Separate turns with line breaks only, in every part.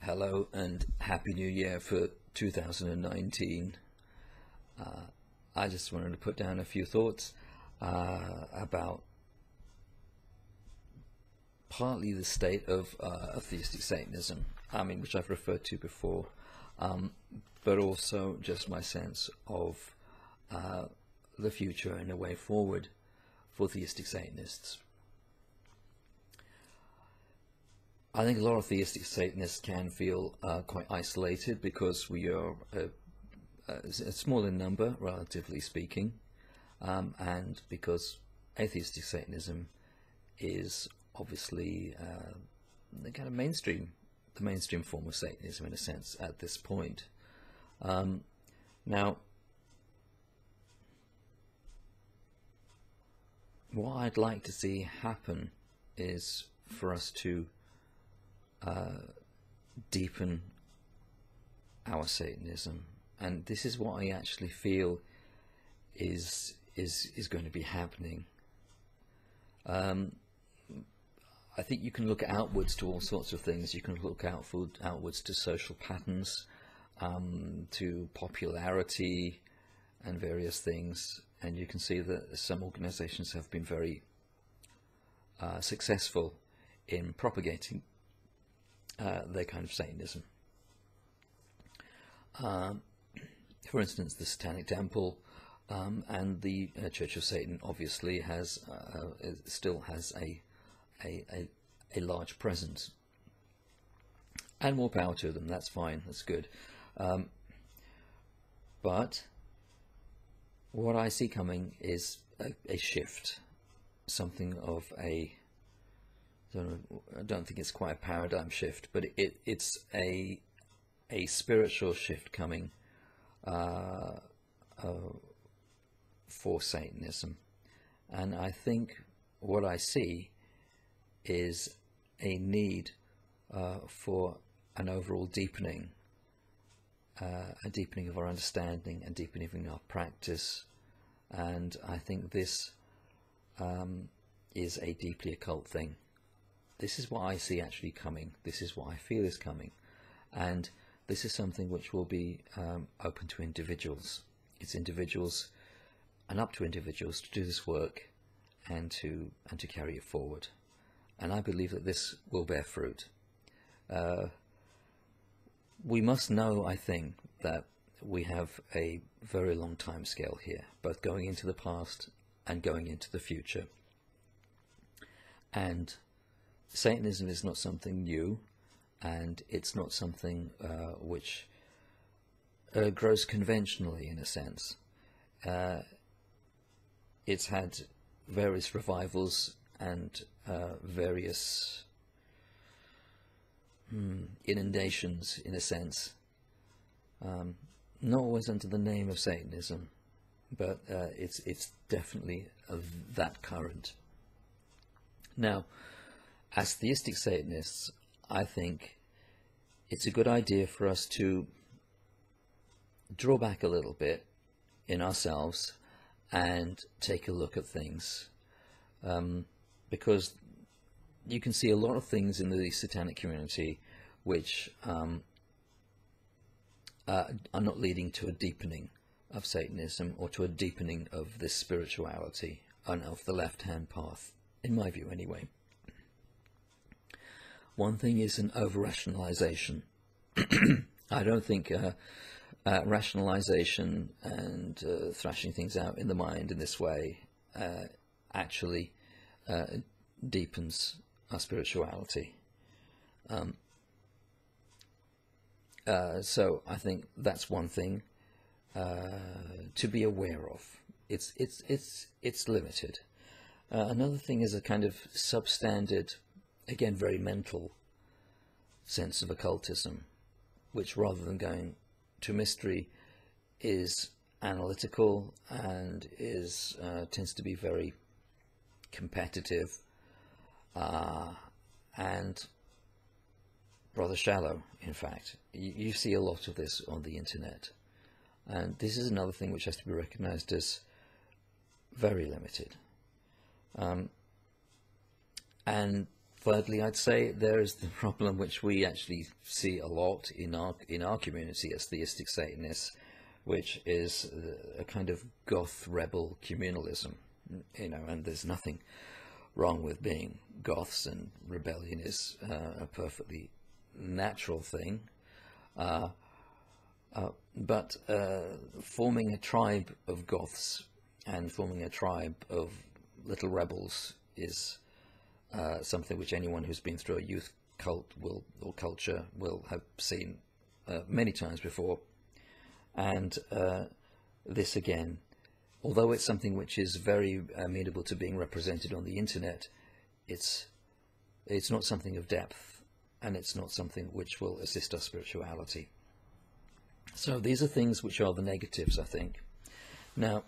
Hello and Happy New Year for 2019. I just wanted to put down a few thoughts about partly the state of theistic Satanism, which I've referred to before, but also just my sense of the future and a way forward for theistic Satanists. I think a lot of theistic Satanists can feel quite isolated because we are a small in number, relatively speaking, and because atheistic Satanism is obviously the kind of mainstream form of Satanism in a sense at this point. Now, what I'd like to see happen is for us to deepen our Satanism, and this is what I actually feel is going to be happening. I think you can look outwards to all sorts of things. You can look outwards to social patterns, to popularity and various things, and you can see that some organizations have been very successful in propagating their kind of Satanism. For instance, the Satanic Temple and the Church of Satan obviously has still has a large presence, and more power to them. That's fine, that's good. But what I see coming is a shift, something of a, I don't think it's quite a paradigm shift, but it's a spiritual shift coming for Satanism. And I think what I see is a need for an overall deepening, a deepening of our understanding, and deepening of our practice. And I think this is a deeply occult thing. This is what I see actually coming. This is what I feel is coming, and this is something which will be open to individuals. It's individuals and up to individuals to do this work and to carry it forward. And I believe that this will bear fruit. We must know, I think, that we have a very long time scale here, both going into the past and going into the future. And Satanism is not something new, and it's not something which grows conventionally, in a sense. It's had various revivals and various inundations, in a sense, not always under the name of Satanism, but it's definitely of that current. Now, as theistic Satanists, I think it's a good idea for us to draw back a little bit in ourselves and take a look at things, because you can see a lot of things in the satanic community which are not leading to a deepening of Satanism or to a deepening of this spirituality and of the left-hand path, in my view anyway. One thing is an over-rationalization. I don't think rationalization and thrashing things out in the mind in this way actually deepens our spirituality. So I think that's one thing to be aware of. It's limited. Another thing is a kind of substandard, again very mental sense of occultism, which rather than going to mystery is analytical and is tends to be very competitive, and and rather shallow, in fact. You see a lot of this on the internet. And this is another thing which has to be recognized as very limited. And thirdly, I'd say there is the problem which we actually see a lot in our community as theistic Satanists, which is a kind of goth rebel communalism, and there's nothing wrong with being goths, and rebellion is a perfectly natural thing. But forming a tribe of goths and forming a tribe of little rebels is something which anyone who's been through a youth cult or culture will have seen many times before. And this again, although it's something which is very amenable to being represented on the internet, it's not something of depth, and it's not something which will assist our spirituality. So these are things which are the negatives, I think. Now,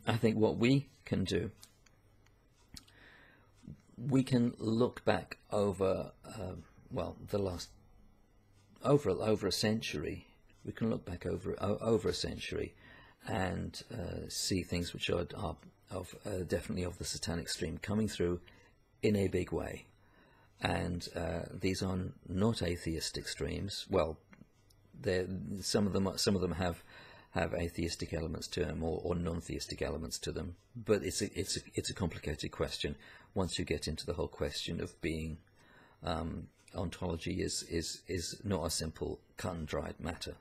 I think what we can do, we can look back over, the last, over a century. We can look back over a century and see things which are definitely of the satanic stream coming through in a big way. And these are not atheistic streams. Well, some of them have atheistic elements to them, or non-theistic elements to them. But it's a complicated question. Once you get into the whole question of being, ontology is not a simple cut and dried matter,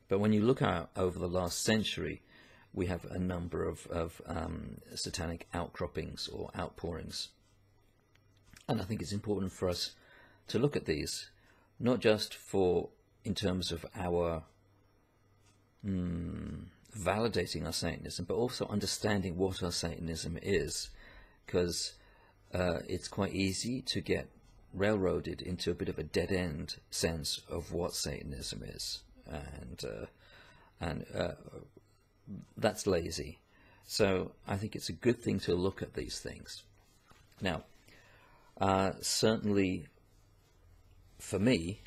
but when you look out over the last century, we have a number of satanic outcroppings or outpourings. And I think it's important for us to look at these, not just in terms of our validating our Satanism, but also understanding what our Satanism is, because it's quite easy to get railroaded into a bit of a dead-end sense of what Satanism is, and that's lazy. So I think it's a good thing to look at these things. Now, certainly for me,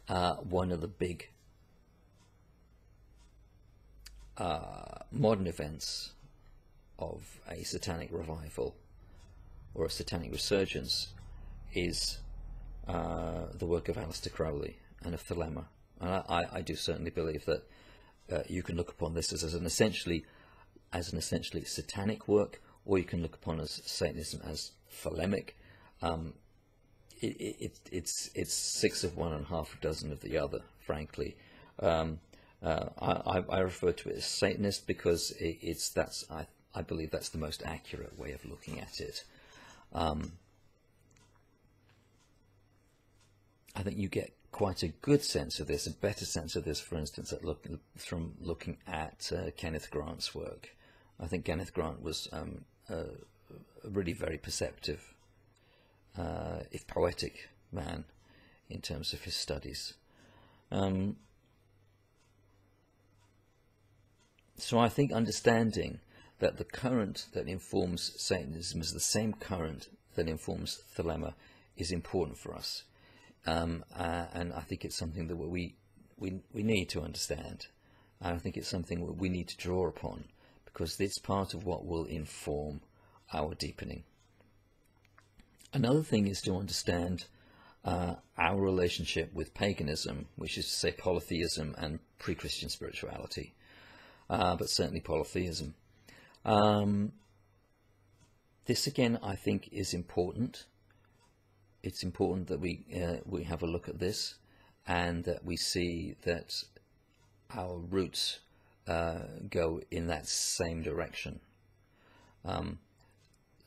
one of the big modern events of a satanic revival or a satanic resurgence is the work of Aleister Crowley and of Thelema. And I do certainly believe that you can look upon this as an essentially satanic work, or you can look upon as Satanism as Thelemic. It's six of one and half a dozen of the other, frankly. I refer to it as Satanist because I believe that's the most accurate way of looking at it. I think you get quite a good sense of this, a better sense of this, for instance, from looking at Kenneth Grant's work. I think Kenneth Grant was a really very perceptive, if poetic, man in terms of his studies. So I think understanding that the current that informs Satanism is the same current that informs Thelema is important for us. And I think it's something that we need to understand. And I think it's something that we need to draw upon, because it's part of what will inform our deepening. Another thing is to understand our relationship with paganism, which is to say polytheism and pre-Christian spirituality, but certainly polytheism. This again, I think, is important. It's important that we have a look at this, and that we see that our roots go in that same direction.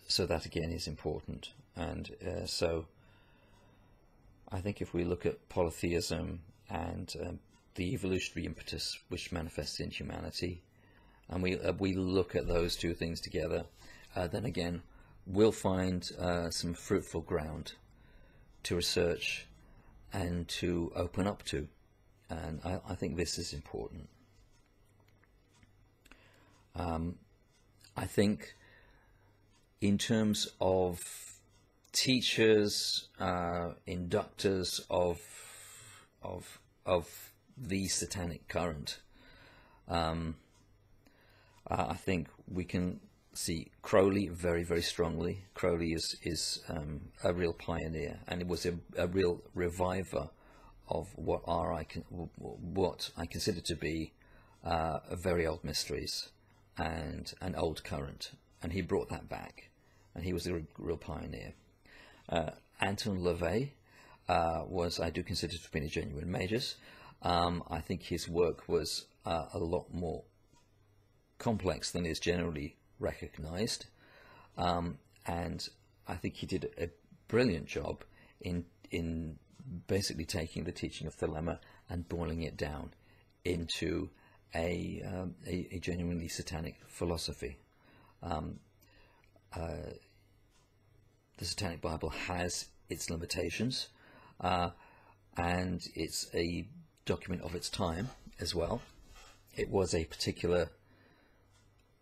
So that again is important. And so I think if we look at polytheism and the evolutionary impetus which manifests in humanity, and we look at those two things together, then again we'll find some fruitful ground to research and to open up to. And I think this is important. I think in terms of teachers, inductors of the satanic current, I think we can see Crowley very, very strongly. Crowley is a real pioneer, and it was a real reviver of what I consider to be very old mysteries and an old current, and he brought that back, and he was a real pioneer. Anton LaVey I do consider to be a genuine magus. I think his work was a lot more complex than is generally recognized, and I think he did a brilliant job in basically taking the teaching of Thelema and boiling it down into a genuinely satanic philosophy. The Satanic Bible has its limitations, and it's a document of its time as well. It was a particular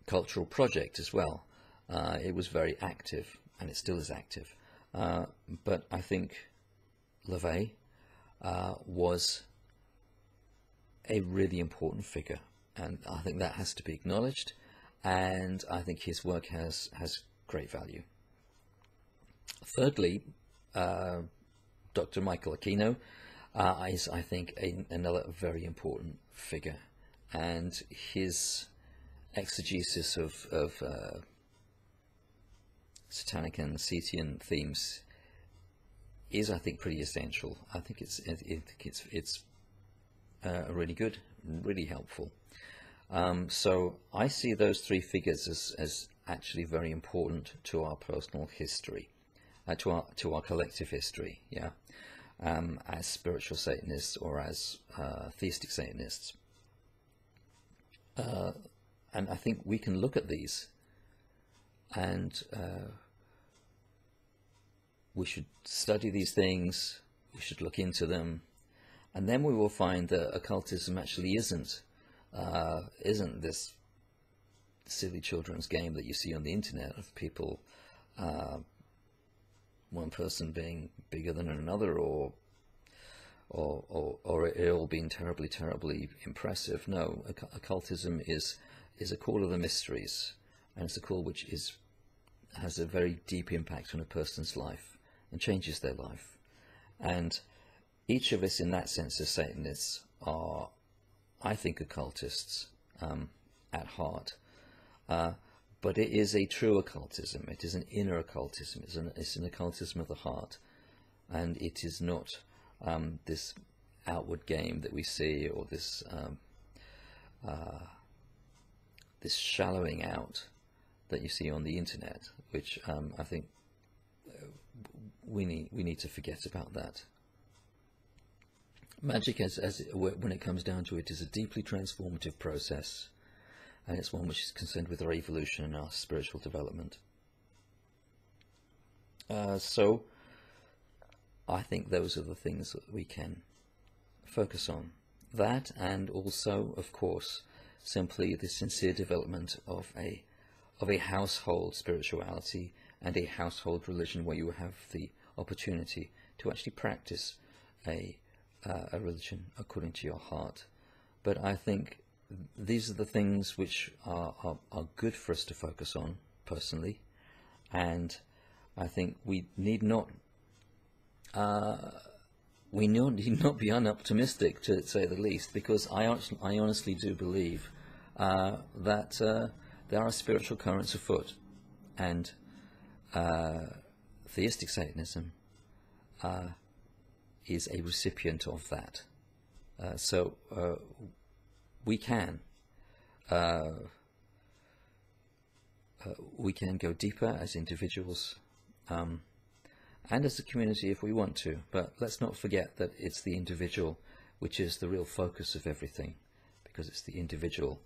cultural project as well. It was very active, and it still is active. But I think LaVey was a really important figure, and I think that has to be acknowledged, and I think his work has great value. Thirdly, Dr. Michael Aquino is, I think, another very important figure, and his exegesis of satanic and Setian themes is, I think, pretty essential. I think it's really good, really helpful. So I see those three figures as actually very important to our personal history, to our collective history, yeah, as spiritual Satanists or as theistic Satanists. And I think we can look at these, and we should study these things, we should look into them, and then we will find that occultism actually isn't this silly children's game that you see on the internet of people, one person being bigger than another, or it all being terribly impressive. No, occultism is a call of the mysteries, and it's a call which has a very deep impact on a person's life and changes their life. And each of us, in that sense, as Satanists, are, I think, occultists at heart. But it is a true occultism. It is an inner occultism. It's an occultism of the heart, and it is not this outward game that we see, or this this shallowing out that you see on the internet, which I think we need to forget about that. Magic, when it comes down to it, is a deeply transformative process, and it's one which is concerned with our evolution and our spiritual development. So I think those are the things that we can focus on. That, and also, of course, simply the sincere development of a household spirituality and a household religion, where you have the opportunity to actually practice a religion according to your heart. But I think these are the things which are good for us to focus on personally, and I think we need not be unoptimistic, to say the least, because I honestly do believe that there are spiritual currents afoot, and theistic Satanism is a recipient of that. So we can go deeper as individuals and as a community if we want to, but let's not forget that it's the individual which is the real focus of everything, because it's the individual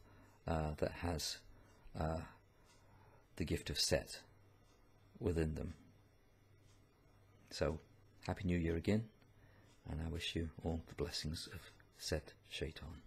that has the gift of Set within them. So, Happy New Year again, and I wish you all the blessings of Set Shaitan.